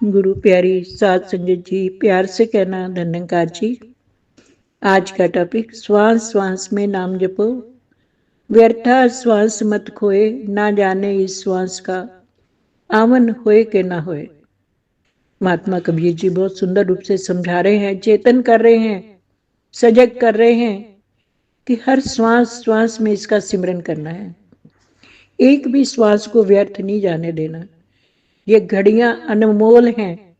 गुरु प्यारी साध संगत जी, प्यार से कहना धन्यकार जी। आज का टॉपिक श्वास श्वास में नाम जपो, व्यर्था श्वास मत खोए, ना जाने इस श्वास का आवन होए के ना होए। महात्मा कबीर जी बहुत सुंदर रूप से समझा रहे हैं, चेतन कर रहे हैं, सजग कर रहे हैं कि हर श्वास श्वास में इसका सिमरन करना है। एक भी श्वास को व्यर्थ नहीं जाने देना। ये घड़ियां अनमोल हैं,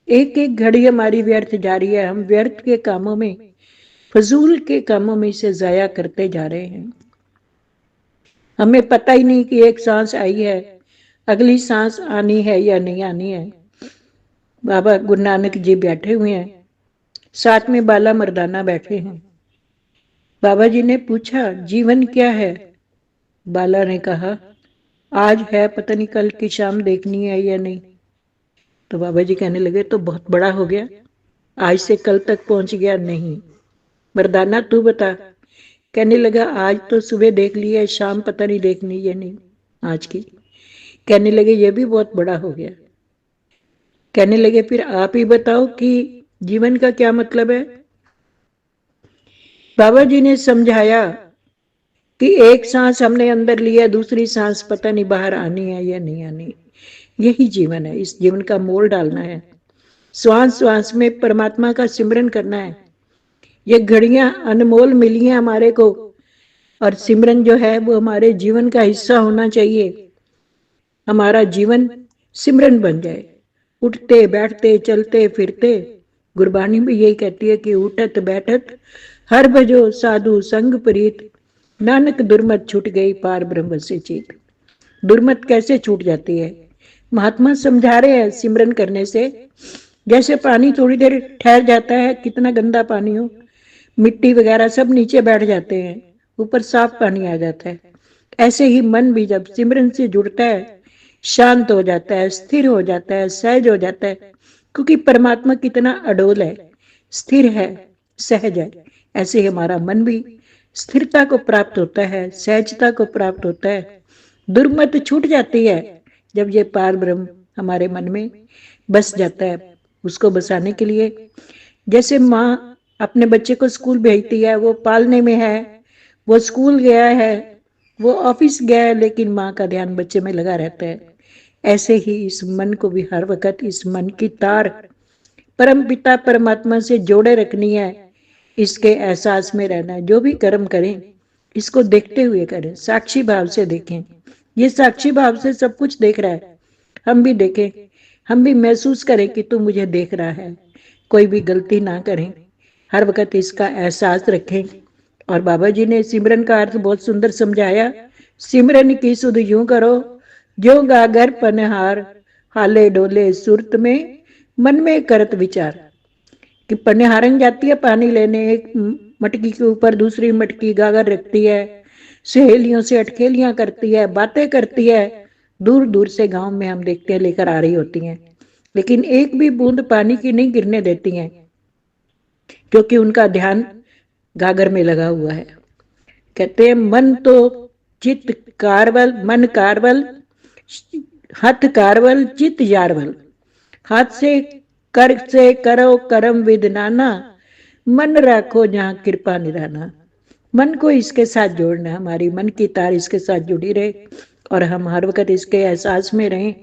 एक एक घड़ी हमारी व्यर्थ जा रही है। हम व्यर्थ के कामों में, फजूल के कामों में इसे जाया करते जा रहे हैं। हमें पता ही नहीं कि एक सांस आई है, अगली सांस आनी है या नहीं आनी है। बाबा गुरु नानक जी बैठे हुए हैं, साथ में बाला मर्दाना बैठे हैं। बाबा जी ने पूछा, जीवन क्या है? बाला ने कहा, आज है, पता नहीं कल की शाम देखनी है या नहीं। तो बाबा जी कहने लगे, तो बहुत बड़ा हो गया, आज से कल तक पहुंच गया। नहीं मर्दाना, तू बता। कहने लगा, आज तो सुबह देख ली है, शाम पता नहीं देखनी है नहीं आज की। कहने लगे, ये भी बहुत बड़ा हो गया। कहने लगे, फिर आप ही बताओ कि जीवन का क्या मतलब है। बाबा जी ने समझाया कि एक सांस हमने अंदर लिया, दूसरी सांस पता नहीं बाहर आनी है या नहीं आनी। यही जीवन है, इस जीवन का मोल डालना है, श्वास श्वास में परमात्मा का सिमरन करना है। ये घड़ियां अनमोल मिली हैं हमारे को, और सिमरन जो है वो हमारे जीवन का हिस्सा होना चाहिए। हमारा जीवन सिमरन बन जाए, उठते बैठते चलते फिरते। गुरबानी भी यही कहती है कि उठत बैठत हर भजो साधु संग प्रीत, नानक दुर्मत छूट गई पार ब्रह्म से चीत। दुर्मत कैसे छूट जाती है? महात्मा समझा रहे हैं, सिमरन करने से। जैसे पानी थोड़ी देर ठहर जाता है, कितना गंदा पानी हो, मिट्टी वगैरह सब नीचे बैठ जाते हैं, ऊपर साफ पानी आ जाता है। ऐसे ही मन भी जब सिमरन से जुड़ता है, शांत हो जाता है, स्थिर हो जाता है, सहज हो जाता है। क्योंकि परमात्मा कितना अडोल है, स्थिर है, सहज है। ऐसे ही हमारा मन भी स्थिरता को प्राप्त होता है, सहजता को प्राप्त होता है। दुर्मत छूट जाती है जब ये पार ब्रह्म हमारे मन में बस जाता है। उसको बसाने के लिए, जैसे माँ अपने बच्चे को स्कूल भेजती है, वो पालने में है, वो स्कूल गया है, वो ऑफिस गया है, लेकिन माँ का ध्यान बच्चे में लगा रहता है। ऐसे ही इस मन को भी हर वक्त, इस मन की तार परम पिता परमात्मा से जोड़े रखनी है। इसके एहसास में रहना है। जो भी कर्म करें, इसको देखते हुए करें, साक्षी भाव से देखें। ये साक्षी भाव से सब कुछ देख रहा है, हम भी देखें, हम भी महसूस करें कि तू मुझे देख रहा है। कोई भी गलती ना करें, हर वक्त इसका एहसास रखें। और बाबा जी ने सिमरन का अर्थ बहुत सुंदर समझाया। सिमरन की सुध यूं करो, जो गागर पनहार, हाले डोले सुरत में, मन में करत विचार। कि पनिहारन जाती है पानी लेने, एक मटकी के ऊपर दूसरी मटकी गागर रखती है, सहेलियों से अटखेलियां करती है, बातें करती है। दूर दूर से गांव में हम देखते हैं लेकर आ रही होती हैं, लेकिन एक भी बूंद पानी की नहीं गिरने देती हैं, क्योंकि उनका ध्यान गागर में लगा हुआ है। कहते हैं, मन तो चित कारवल, मन कारवल, हाथ कारवल, चित यारवल। हाथ से करो कर्म विदनाना, मन रखो जहां कृपा निधाना। मन को इसके साथ जोड़ना, हमारी मन की तार इसके साथ जुड़ी रहे और हम हर वक्त इसके एहसास में रहें।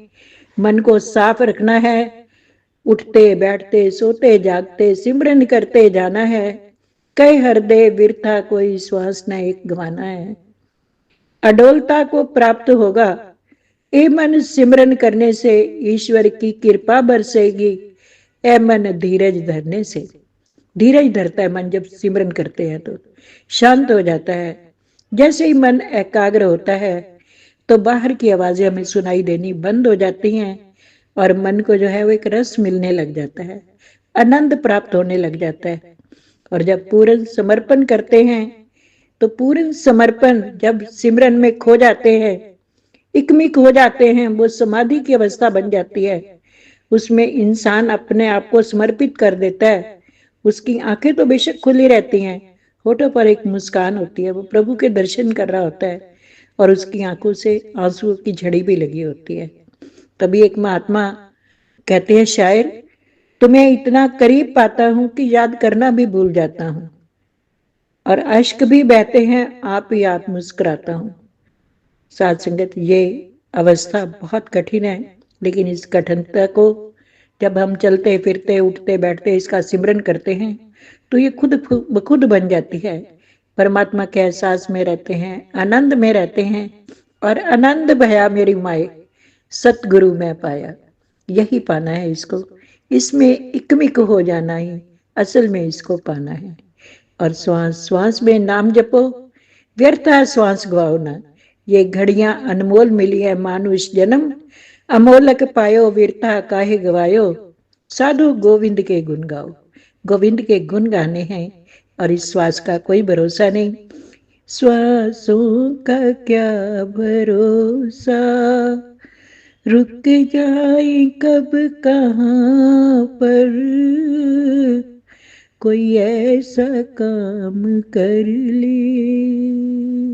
मन को साफ रखना है, उठते बैठते सोते जागते सिमरन करते जाना है। कई हृदय बिरथा कोई श्वास न एक गवाना है। अडोलता को प्राप्त होगा, ए मन सिमरन करने से ईश्वर की कृपा बरसेगी। ए मन धीरज धरने से, धीरज धरता है मन जब सिमरन करते हैं तो शांत हो जाता है। जैसे ही मन एकाग्र होता है तो बाहर की आवाजें हमें सुनाई देनी बंद हो जाती हैं और मन को जो है वो एक रस मिलने लग जाता है, आनंद प्राप्त होने लग जाता है। और जब पूर्ण समर्पण करते हैं तो पूर्ण समर्पण जब सिमरन में खो जाते हैं, इकमिक हो जाते हैं, वो समाधि की अवस्था बन जाती है। उसमें इंसान अपने आप को समर्पित कर देता है। उसकी आंखें तो बेशक खुली रहती हैं, होठों पर एक मुस्कान होती है, वो प्रभु के दर्शन कर रहा होता है और उसकी आंखों से आंसुओं की झड़ी भी लगी होती है। तभी एक महात्मा कहते हैं शायर, तुम्हें इतना करीब पाता हूं कि याद करना भी भूल जाता हूं, और अश्क भी बहते हैं आप ही आप मुस्कुराता हूं। साथ संगत, ये अवस्था बहुत कठिन है, लेकिन इस कठिनता को जब हम चलते फिरते उठते बैठते इसका सिमरन करते हैं तो ये खुद खुद बन जाती है। परमात्मा के एहसास में रहते हैं, आनंद में रहते हैं, और आनंद भया मेरी माए सतगुरु में पाया। यही पाना है इसको, इसमें इकमिक हो जाना ही असल में इसको पाना है। और श्वास श्वास में नाम जपो, व्यर्थ श्वास गवाओ ना। ये घड़ियां अनमोल मिली है मानुष जन्म, अमोलक पायो वीरता काहे गवायो, साधु गोविंद के गुण गाओ। गोविंद के गुण गाने हैं, और इस श्वास का कोई भरोसा नहीं। श्वासों का क्या भरोसा, रुक जाए कब कहाँ पर, कोई ऐसा काम कर ले